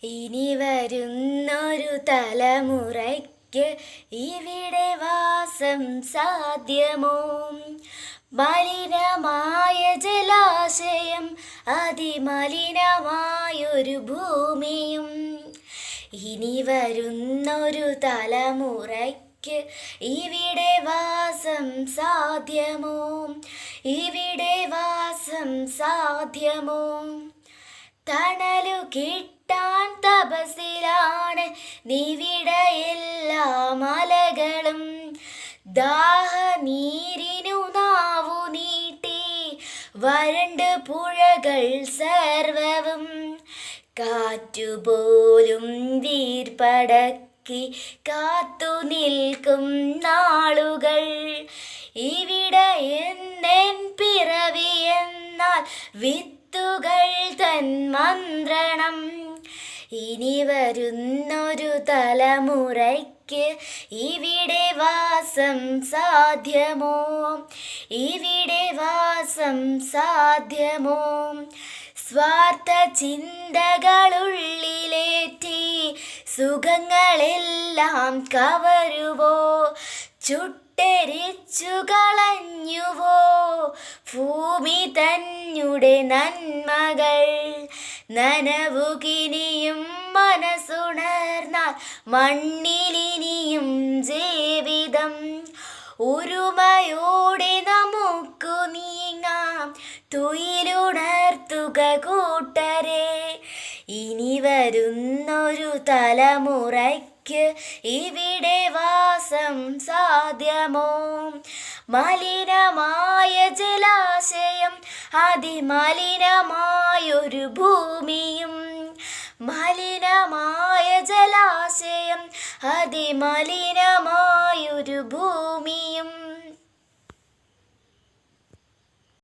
ഇനി വരുന്നൊരു തലമുറയ്ക്ക് ഇവിടെ വാസം സാധ്യമോ? മലിനമായ ജലാശയം, അതിമലിനമായൊരു ഭൂമിയും. ഇനി വരുന്നൊരു തലമുറയ്ക്ക് ഇവിടെ വാസം സാധ്യമോ? ഇവിടെ വാസം സാധ്യമോ? തണലു കിട്ടാൻ തപസ്സിലാണ് നിവിടെ എല്ലാ മലകളും. ദാഹനീരിനു നാവു നീട്ടി വരണ്ട് പുഴകൾ സർവവും. കാറ്റുപോലും വീർപ്പടക്കി കാത്തു നിൽക്കും നാളുകൾ. ഇവിടെ എന്നെൻ പിറവി എന്നാൽ വിത്തുകൾ തൻ മന്ത്രണം. ഇനി വരുന്നൊരു തലമുറയ്ക്ക് ഇവിടെ വാസം സാധ്യമോ? ഇവിടെ വാസം സാധ്യമോ? സ്വാർത്ഥ ചിന്തകളുള്ളിലേറ്റി സുഖങ്ങളെല്ലാം കവരുവോ? ചുട്ടെരിച്ചു കളഞ്ഞുവോ ഭൂമി തന്നുടെ നന്മകൾ? നനവുകിനിയും മനസ്സുണർന്നാൽ മണ്ണിലിനിയും ജീവിതം. ഒരുമയോടെ നമുക്കു നീങ്ങാം, തുയിലുണർത്തുക കൂട്ടരെ. ഇനി വരുന്നൊരു തലമുറയ്ക്ക് ഇവിടെ വാസം സാധ്യമോ? മലിനമായ ജലാശയം, അതിമലിനമായൊരു ഭൂമിയും. മലിനമായ ജലാശയം, അതിമലിനമായൊരു ഭൂമിയും.